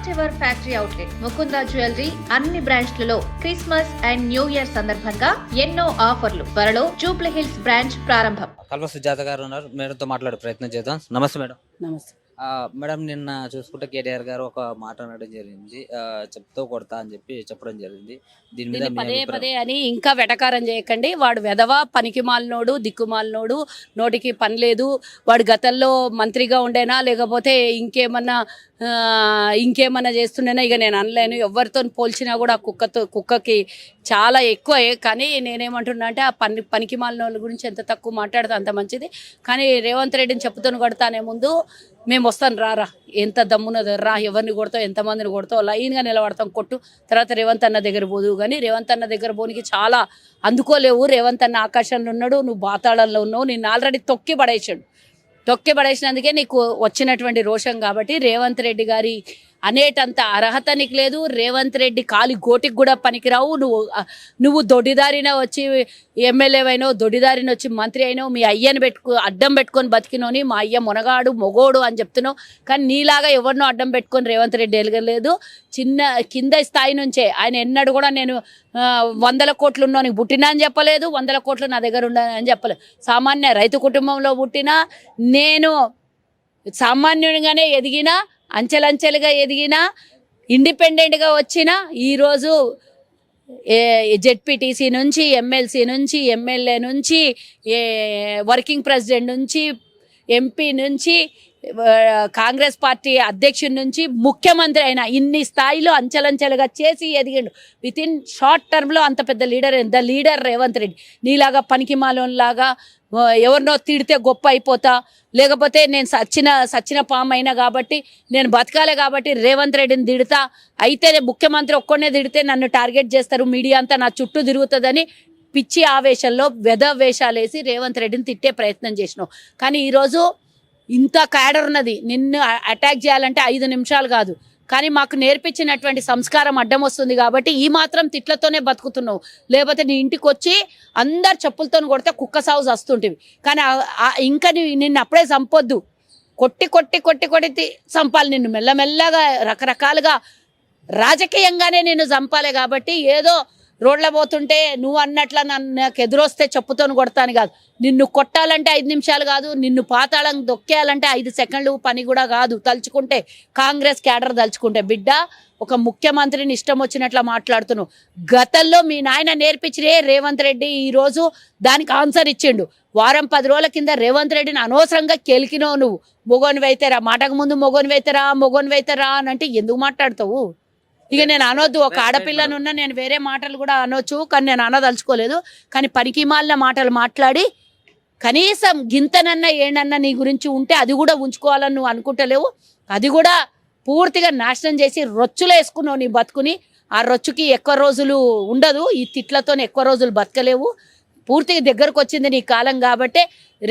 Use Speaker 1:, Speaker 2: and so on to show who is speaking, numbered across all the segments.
Speaker 1: First ever factory outlet Mukunda jewellery అన్ని బ్రాంచ్లలో Christmas and new year సందర్భంగా ఎన్నో ఆఫర్లు. త్వరలో జూబ్లీ హిల్స్ బ్రాంచ్ ప్రారంభం.
Speaker 2: కల్వ సుజాత గారు ఉన్నారు, మేడంతో మాట్లాడే ప్రయత్నం చేద్దాం. నమస్తే మేడం.
Speaker 3: నమస్తే.
Speaker 2: మేడం, నిన్న చూసుకుంటే కేటీఆర్ గారు ఒక మాట అనడం జరిగింది, చెప్తూ కొడతా అని చెప్పడం జరిగింది. దీని మీద మీ
Speaker 3: పదే
Speaker 2: అభిప్రాయం?
Speaker 3: పదే అని ఇంకా వెటకారం చేయకండి. వాడు వెధవ, పనికిమాలినోడు, దిక్కుమాలినోడు, నోటికి పని లేదు. వాడు గతంలో మంత్రిగా ఉండేనా లేకపోతే ఇంకేమన్నా చేస్తుండేనా ఇక నేను అనలేను. ఎవరితో పోల్చినా కూడా కుక్కకి చాలా ఎక్కువే. కానీ నేనేమంటున్నా అంటే ఆ పనికిమాలిన వాళ్ళ గురించి ఎంత తక్కువ మాట్లాడితే అంత మంచిది. కానీ రేవంత్ రెడ్డిని చెప్పుతూనే కొడతానే ముందు మేము వస్తాను రారా, ఎంత దమ్మున్నది రా, ఎవరిని కొడతావు, ఎంతమందిని కొడతావు, లైన్గా నిలబడతాం, కొట్టు, తర్వాత రేవంత్ అన్న దగ్గర పోదు. కానీ రేవంత్ అన్న దగ్గర పోనికి చాలా అందుకోలేవు. రేవంత్ అన్న ఆకాశంలో ఉన్నాడు, నువ్వు బాతాళంలో ఉన్నావు. నిన్ను ఆల్రెడీ తొక్కి పడేసినందుకే నీకు వచ్చినటువంటి రోషం. కాబట్టి రేవంత్ రెడ్డి గారి అనేటంత అర్హత నీకు లేదు. రేవంత్ రెడ్డి కాలి గోటికి కూడా పనికిరావు. నువ్వు దొడ్డిదారిన వచ్చి ఎమ్మెల్యేవైనావు, దొడ్డిదారిన వచ్చి మంత్రి అయినావు. మీ అయ్యని అడ్డం పెట్టుకొని బతికినోని మా అయ్య మునగాడు మొగోడు అని చెప్తున్నావు. కానీ నీలాగా ఎవరినో అడ్డం పెట్టుకొని రేవంత్ రెడ్డి ఎలగలేదు. కింద స్థాయి నుంచే ఆయన ఎన్నడూ కూడా నేను 100 కోట్లు ఉన్నాను పుట్టినా అని చెప్పలేదు, 100 కోట్లు నా దగ్గర ఉన్నాయని చెప్పలేదు. సామాన్య రైతు కుటుంబంలో పుట్టినా, నేను సామాన్యునిగానే ఎదిగినా, అంచెలంచెలుగా ఎదిగిన, ఇండిపెండెంట్గా వచ్చిన, ఈరోజు జెడ్పీటీసీ నుంచి, ఎమ్మెల్సీ నుంచి, ఎమ్మెల్యే నుంచి, వర్కింగ్ ప్రెసిడెంట్ నుంచి, ఎంపీ నుంచి, కాంగ్రెస్ పార్టీ అధ్యక్షుడి నుంచి ముఖ్యమంత్రి అయినా ఇన్ని స్థాయిలో అంచెలంచెలుగా చేసి ఎదిగిండు. విత్ ఇన్ షార్ట్ టర్మ్లో అంత పెద్ద లీడర్ రేవంత్ రెడ్డి. నీలాగా పనికిమాలోలాగా ఎవరినో తిడితే గొప్ప అయిపోతా, లేకపోతే నేను సచ్చిన పాము అయినా కాబట్టి నేను బతకాలే కాబట్టి రేవంత్ రెడ్డిని తిడతా, అయితే ముఖ్యమంత్రి ఒక్కనే తిడితే నన్ను టార్గెట్ చేస్తారు, మీడియా అంతా నా చుట్టూ తిరుగుతుందని పిచ్చి ఆవేశంలో వేషాలు వేసి రేవంత్ రెడ్డిని తిట్టే ప్రయత్నం చేసినావు. కానీ ఈరోజు ఇంత క్యాడర్ ఉన్నది, నిన్ను అటాక్ చేయాలంటే 5 నిమిషాలు కాదు. కానీ మాకు నేర్పించినటువంటి సంస్కారం అడ్డం వస్తుంది కాబట్టి ఈ మాత్రం తిట్లతోనే బతుకుతున్నావు. లేకపోతే నీ ఇంటికి వచ్చి అందరు చెప్పులతో కొడితే కుక్క సాగు వస్తుంటివి. కానీ ఇంకా నిన్ను అప్పుడే చంపొద్దు, కొట్టి చంపాలి నిన్ను. మెల్లమెల్లగా రకరకాలుగా రాజకీయంగానే నిన్ను చంపాలి. కాబట్టి ఏదో రోడ్ల పోతుంటే నువ్వు అన్నట్ల నాకు ఎదురొస్తే చెప్పుతోని కొడతాను కాదు. నిన్ను కొట్టాలంటే 5 నిమిషాలు కాదు, నిన్ను పాతాళం దొక్కేయాలంటే 5 సెకండ్లు పని కూడా కాదు. తలుచుకుంటే కాంగ్రెస్ క్యాడర్ తలుచుకుంటే బిడ్డ ఒక ముఖ్యమంత్రిని ఇష్టం వచ్చినట్లా మాట్లాడుతున్నావు. గతంలో మీ నాయన నేర్పించినే రేవంత్ రెడ్డి ఈరోజు దానికి ఆన్సర్ ఇచ్చిండు. వారం 10 రోజుల కింద రేవంత్ రెడ్డిని అనవసరంగా కెలికినావు. నువ్వు మొగోనివైతేరా, మాటకు ముందు మొగోనివైతేరా అని అంటే ఎందుకు మాట్లాడతావు? ఇక నేను అనొద్దు, ఒక ఆడపిల్లనున్నా నేను వేరే మాటలు కూడా అనొచ్చు, కానీ నేను అనదలుచుకోలేదు. కానీ పనికిమాలిన మాటలు మాట్లాడి కనీసం గింతనన్నా ఏనన్నా నీ గురించి ఉంటే అది కూడా ఉంచుకోవాలని నువ్వు అనుకుంటలేవు. అది కూడా పూర్తిగా నాశనం చేసి రొచ్చులో వేసుకున్నావు నీ బతుకుని. ఆ రొచ్చుకి ఎక్కువ రోజులు ఉండదు, ఈ తిట్లతో ఎక్కువ రోజులు బతకలేవు. పూర్తిగా దగ్గరకు వచ్చింది నీ కాలం కాబట్టి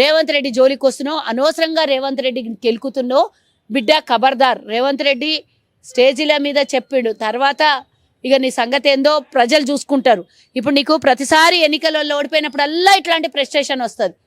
Speaker 3: రేవంత్ రెడ్డి జోలికి వస్తున్నావు. అనవసరంగా రేవంత్ రెడ్డికి కెలుకుతున్నావు. బిడ్డ ఖబర్దార్. రేవంత్ రెడ్డి స్టేజీల మీద చెప్పిండు, తర్వాత ఇక నీ సంగతి ఏందో ప్రజలు చూసుకుంటారు. ఇప్పుడు నీకు ప్రతిసారి ఎన్నికలలో ఓడిపోయినప్పుడల్లా ఇట్లాంటి ఫ్రస్ట్రేషన్ వస్తుంది.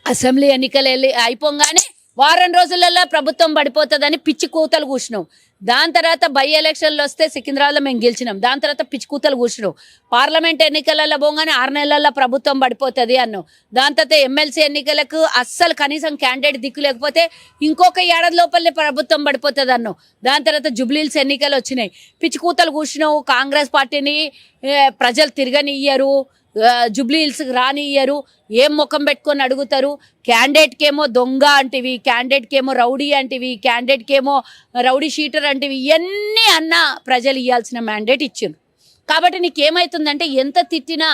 Speaker 3: అసెంబ్లీ ఎన్నికలు అయిపోగానే వారం రోజులలో ప్రభుత్వం పడిపోతుందని పిచ్చి కూతలు కూర్చున్నావు. దాని తర్వాత బై ఎలక్షన్లు వస్తే సికింద్రాబాద్లో మేము గెలిచినాం, దాని తర్వాత పిచ్చి కూతలు కూర్చున్నావు. పార్లమెంట్ ఎన్నికలలో పోగానే 6 నెలల్లో ప్రభుత్వం పడిపోతుంది అన్నావు. దాని తర్వాత ఎమ్మెల్సీ ఎన్నికలకు అస్సలు కనీసం క్యాండిడేట్ దిక్కు లేకపోతే ఇంకొక 1 ఏడాది లోపలనే ప్రభుత్వం పడిపోతుంది అన్నావు. దాని తర్వాత జూబ్లీహిల్స్ ఎన్నికలు వచ్చినాయి, పిచ్చి కూతలు కూర్చున్నావు. కాంగ్రెస్ పార్టీని ప్రజలు తిరగనియ్యరు, జూబ్లీహిల్స్కి రానియ్యరు, ఏం ముఖం పెట్టుకొని అడుగుతారు. క్యాండిడేట్కేమో దొంగ అంటివి, క్యాండిడేట్కేమో రౌడీ అంటివి, క్యాండిడేట్కేమో రౌడీ షీటర్ అంటివి. ఇవన్నీ అన్న ప్రజలు ఇవ్వాల్సిన మ్యాండేట్ ఇచ్చారు. కాబట్టి నీకేమవుతుందంటే ఎంత తిట్టినా,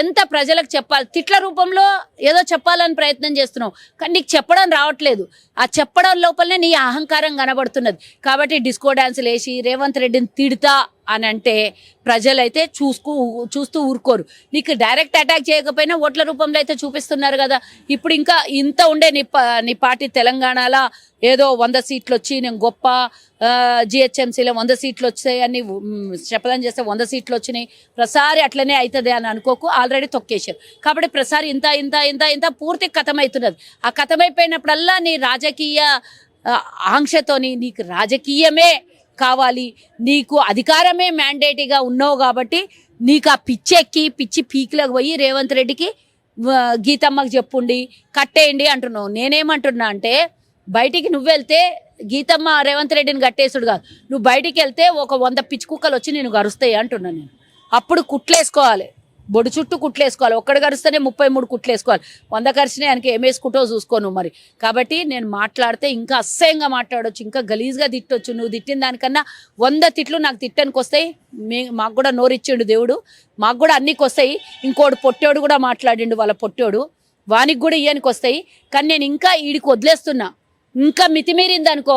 Speaker 3: ఎంత ప్రజలకు చెప్పాలి, తిట్ల రూపంలో ఏదో చెప్పాలని ప్రయత్నం చేస్తున్నావు. కానీ నీకు చెప్పడం రావట్లేదు. ఆ చెప్పడం లోపలనే నీ అహంకారం కనబడుతున్నది. కాబట్టి డిస్కో డ్యాన్సులు వేసి రేవంత్ రెడ్డిని తిడతా అని అంటే ప్రజలైతే చూస్తూ ఊరుకోరు. నీకు డైరెక్ట్ అటాక్ చేయకపోయినా ఓట్ల రూపంలో అయితే చూపిస్తున్నారు కదా. ఇప్పుడు ఇంకా ఇంత ఉండే నీ పార్టీ తెలంగాణలో ఏదో 100 సీట్లు వచ్చి నేను గొప్ప, జిహెచ్ఎంసీలో 100 సీట్లు వచ్చాయని శపథం చేస్తే 100 సీట్లు వచ్చినాయి. ప్రసారి అట్లనే అవుతుంది అని అనుకోకు, ఆల్రెడీ తొక్కేశారు. కాబట్టి ప్రసారి ఇంత పూర్తి కథమవుతున్నది. ఆ కథమైపోయినప్పుడల్లా నీ రాజకీయ ఆంక్షతోని నీకు రాజకీయమే కావాలి, నీకు అధికారమే మ్యాండేటీగా ఉన్నావు కాబట్టి నీకు ఆ పిచ్చి పీకిలకు పోయి రేవంత్ రెడ్డికి గీతమ్మకి చెప్పుండి కట్టేయండి అంటున్నావు. నేనేమంటున్నా అంటే బయటికి నువ్వు వెళ్తే గీతమ్మ రేవంత్ రెడ్డిని కట్టేసుడు కాదు, నువ్వు బయటికి వెళ్తే ఒక 100 పిచ్చి కుక్కలు వచ్చి నేను గరుస్తాయి అంటున్నా. నేను అప్పుడు కుట్లేసుకోవాలి, బొడి చుట్టూ కుట్లేసుకోవాలి. ఒక్కడు కరుస్తేనే 33 కుట్లేసుకోవాలి. 100 కరిచినా ఆయనకి ఏం వేసుకుంటో చూసుకోను మరి. కాబట్టి నేను మాట్లాడితే ఇంకా అసహ్యంగా మాట్లాడొచ్చు, ఇంకా గలీజ్గా తిట్టొచ్చు. నువ్వు తిట్టిన దానికన్నా 100 తిట్లు నాకు తిట్టడానికి వస్తాయి. మాకు కూడా నోరిచ్చిండు దేవుడు, మాకు కూడా అన్నికి వస్తాయి. ఇంకోడు పొట్టోడు కూడా మాట్లాడిండు, వాళ్ళ పొట్టోడు, వానికి కూడా ఇయ్యానికి వస్తాయి. కానీ నేను ఇంకా వీడికి వదిలేస్తున్నా. ఇంకా మితిమీరింది అనుకో,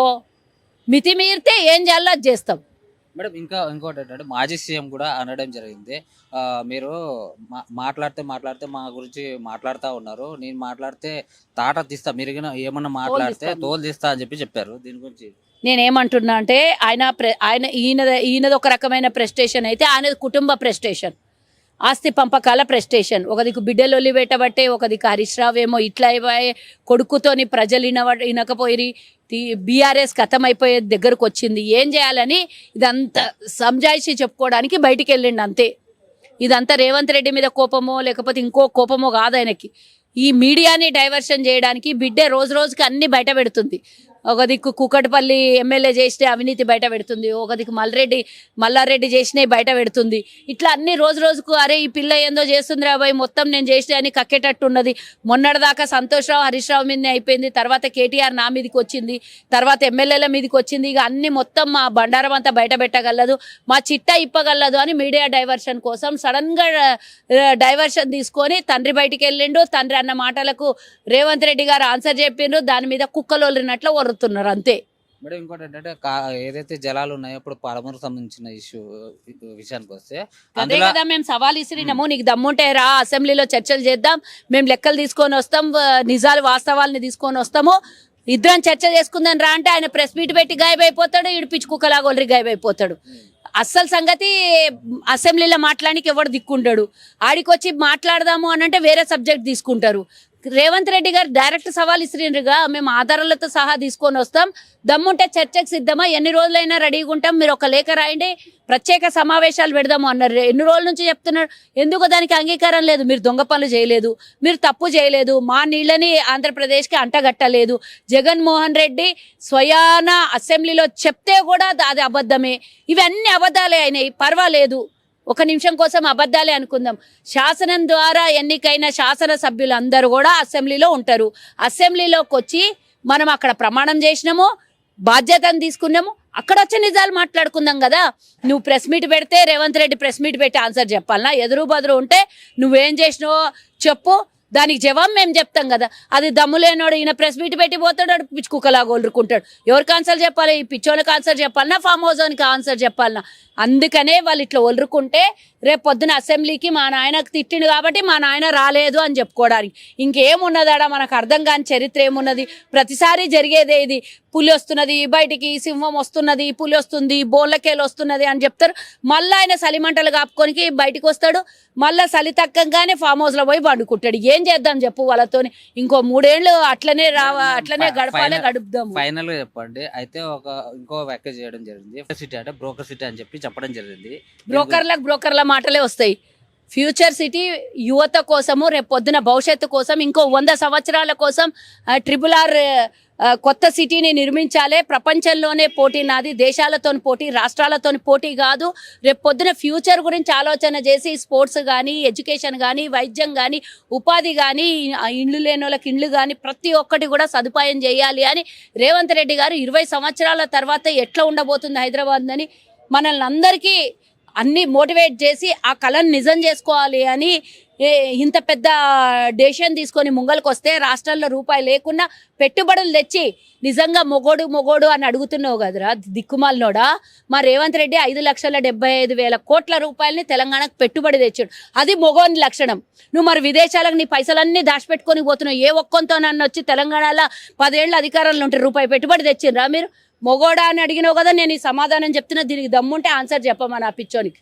Speaker 3: మితిమీరితే ఏం చేయాలో అది చేస్తాం.
Speaker 2: మేడం ఇంకోటి ఏంటంటే మాజీ సీఎం కూడా అనడం జరిగింది, మీరు మాట్లాడితే మా గురించి మాట్లాడుతూ ఉన్నారు, నేను మాట్లాడితే తాట తీస్తా, మీరు ఏమన్నా మాట్లాడితే తోలు తీస్తా అని చెప్పారు. దీని గురించి
Speaker 3: నేనేమంటున్నా అంటే ఈయనది ఒక రకమైన ప్రెస్టేషన్ అయితే ఆయనది కుటుంబ ప్రెస్టేషన్, ఆస్తి పంపకాల ప్రెస్టేషన్. ఒక దిక్కు బిడ్డలు ఒల్లి పెట్టబట్టే, ఒక దిక్కు హరీష్ రావు ఏమో ఇట్లా అయిపోయే కొడుకుతోని ప్రజలు వినకపోయి బీఆర్ఎస్ ఖతమైపోయే దగ్గరకు వచ్చింది. ఏం చేయాలని ఇదంతా సంజాయిషి చెప్పుకోవడానికి బయటికి వెళ్ళిండు అంతే. ఇదంతా రేవంత్ రెడ్డి మీద కోపమో లేకపోతే ఇంకో కోపమో కాదు ఆయనకి. ఈ మీడియాని డైవర్షన్ చేయడానికి బిడ్డే రోజు రోజుకి అన్ని బయట పెడుతుంది. ఒక దిక్కు కూకట్పల్లి ఎమ్మెల్యే చేస్తే అవినీతి బయట పెడుతుంది, ఒక దిక్కు మల్లారెడ్డి చేసినవి బయట పెడుతుంది. ఇట్లా అన్ని రోజు రోజుకు అరే ఈ పిల్ల ఏందో చేస్తుంది రాబాయ్, మొత్తం నేను చేసినా అని కక్కేటట్టు ఉన్నది. మొన్నటిదాకా సంతోష్ రావు హరీష్ రావు మీదనే అయిపోయింది, తర్వాత కేటీఆర్ నా మీదకి వచ్చింది, తర్వాత ఎమ్మెల్యేల మీదకి వచ్చింది. ఇక అన్ని మొత్తం మా బండారం అంతా బయట పెట్టగలదు, మా చిట్టా ఇప్పగలదు అని మీడియా డైవర్షన్ కోసం సడన్గా డైవర్షన్ తీసుకొని తండ్రి బయటికి వెళ్ళిండు. తండ్రి అన్న మాటలకు రేవంత్ రెడ్డి గారు ఆన్సర్ చెప్పిండ్రు, దాని మీద కుక్కలు వదిలినట్లు వరుతున్నారు అంతే.
Speaker 2: మేడం ఇంకోటి ఏంటంటే ఏదైతే జలాలు ఉన్నాయో ఇప్పుడు పాలమూరు సంబంధించిన విషయానికి వస్తే
Speaker 3: అదే కదా మేము సవాల్ ఇసిరినాము, నీకు దమ్ముంటే రా అసెంబ్లీలో చర్చలు చేద్దాం, మేము లెక్కలు తీసుకొని వస్తాం, నిజాలు వాస్తవాలని తీసుకొని వస్తాము, ఇద్దరం చర్చ చేసుకుందాం రా అంటే ఆయన ప్రెస్ మీట్ పెట్టి గాయబైపోతాడు, ఈడు పిచ్చి కుక్కలాగా ఒళ్ళరి గాయబైపోతాడు. అస్సలు సంగతి అసెంబ్లీలో మాట్లాడానికి ఎవడు దిక్కుంటాడు, ఆడికొచ్చి మాట్లాడదాము అని అంటే వేరే సబ్జెక్ట్ తీసుకుంటారు. రేవంత్ రెడ్డి గారు డైరెక్ట్ సవాల్ ఇసిరిండ్రుగా, మేము ఆధారాలతో సహా తీసుకొని వస్తాం, దమ్ముంటే చర్చకు సిద్ధమా, ఎన్ని రోజులైనా రెడీగా ఉంటాం, మీరు ఒక లేఖ రాయండి, ప్రత్యేక సమావేశాలు పెడదాము అన్నారు. ఎన్ని రోజుల నుంచి చెప్తున్నారు, ఎందుకు దానికి అంగీకారం లేదు? మీరు దొంగ పనులు చేయలేదు, మీరు తప్పు చేయలేదు, మా నీళ్ళని ఆంధ్రప్రదేశ్కి అంటగట్టలేదు. జగన్మోహన్ రెడ్డి స్వయాన అసెంబ్లీలో చెప్తే కూడా అది అబద్ధమే. ఇవన్నీ అబద్ధాలే అయినాయి, పర్వాలేదు, ఒక నిమిషం కోసం అబద్ధాలే అనుకుందాం. శాసనం ద్వారా ఎన్నికైన శాసనసభ్యులు అందరూ కూడా అసెంబ్లీలో ఉంటారు. అసెంబ్లీలోకి వచ్చి మనం అక్కడ ప్రమాణం చేసినాము, బాధ్యతను తీసుకున్నాము, అక్కడ వచ్చి నిజాలు మాట్లాడుకుందాం కదా. నువ్వు ప్రెస్ మీట్ పెడితే రేవంత్ రెడ్డి ప్రెస్ మీట్ పెట్టి ఆన్సర్ చెప్పాలనా? ఎదురు బదురు ఉంటే నువ్వేం చేసినావో చెప్పు, దానికి జవాబు మేము చెప్తాం కదా. అది దమ్ములేనోడు ఈయన ప్రెస్ మీట్ పెట్టి పోతాడు, పిచ్చి కుక్కలాగా ఒలురుకుంటాడు. ఎవరికి ఆన్సర్ చెప్పాలి? ఈ పిచ్చోళ్ళకి ఆన్సర్ చెప్పాలన్నా, ఫామ్ హౌస్కి ఆన్సర్ చెప్పాలన్నా? అందుకనే వాళ్ళు ఇట్లా ఒలురుకుంటే రేపు పొద్దున అసెంబ్లీకి మా నాయనకు తిట్టిండు కాబట్టి మా నాయన రాలేదు అని చెప్పుకోవడానికి ఇంకేమున్నదాడా? మనకు అర్థం కాని చరిత్ర ఏమున్నది? ప్రతిసారి జరిగేదే ఇది. పులి వస్తున్నది బయటికి, సింహం వస్తున్నది, పులి వస్తుంది, బోన్లకేలు వస్తున్నది అని చెప్తారు. మళ్ళీ ఆయన సలిమంటలు కాపుకొని బయటికి వస్తాడు, మళ్ళీ చలి తగ్గంగానే ఫామ్ హౌస్లో పోయి పండుకుంటాడు. ఏం చేద్దాం చెప్పు వాళ్ళతోని? ఇంకో 3 ఏళ్ళు అట్లనే గడపాలే, గడుపుదాం.
Speaker 2: ఫైనల్ గా చెప్పండి. అయితే ఇంకో వ్యాఖ్య చేయడం జరిగింది, సిటీ అంటే బ్రోకర్ సిటీ అని చెప్పడం జరిగింది.
Speaker 3: బ్రోకర్ల మాటలే వస్తాయి. ఫ్యూచర్ సిటీ యువత కోసము, రేపు పొద్దున భవిష్యత్తు కోసం, ఇంకో 100 సంవత్సరాల కోసం RRR కొత్త సిటీని నిర్మించాలి. ప్రపంచంలోనే పోటీ నాది, దేశాలతో పోటీ, రాష్ట్రాలతో పోటీ కాదు. రేపు పొద్దున ఫ్యూచర్ గురించి ఆలోచన చేసి స్పోర్ట్స్ కానీ, ఎడ్యుకేషన్ కానీ, వైద్యం కానీ, ఉపాధి కానీ, ఇండ్లు లేని వాళ్ళకి ఇండ్లు కానీ ప్రతి ఒక్కటి కూడా సదుపాయం చేయాలి అని రేవంత్ రెడ్డి గారు 20 సంవత్సరాల తర్వాత ఎట్లా ఉండబోతుంది హైదరాబాద్ అని మనల్ని అందరికీ అన్ని మోటివేట్ చేసి ఆ కళను నిజం చేసుకోవాలి అని ఇంత పెద్ద డెసిషన్ తీసుకొని ముంగలకు వస్తే, రాష్ట్రాల్లో రూపాయి లేకుండా పెట్టుబడులు తెచ్చి నిజంగా మొగోడు అని అడుగుతున్నావు కదరా దిక్కుమాలినోడా. మా రేవంత్ రెడ్డి 5,75,000 కోట్ల రూపాయలని తెలంగాణకు పెట్టుబడి తెచ్చాడు. అది మొగోని లక్షణం. నువ్వు మరి విదేశాలకు నీ పైసలన్నీ దాచిపెట్టుకొని పోతున్నావు. ఏ ఒక్కంతో నన్ను వచ్చి తెలంగాణలో 10 ఏళ్ళ అధికారంలో ఉంటే రూపాయి పెట్టుబడి తెచ్చిండ్రా మీరు? మొగోడా అని అడిగినావు కదా, నేను ఈ సమాధానం చెప్తున్నా. దీనికి దమ్ముంటే ఆన్సర్ చెప్పమా నా పిచ్చోనికి.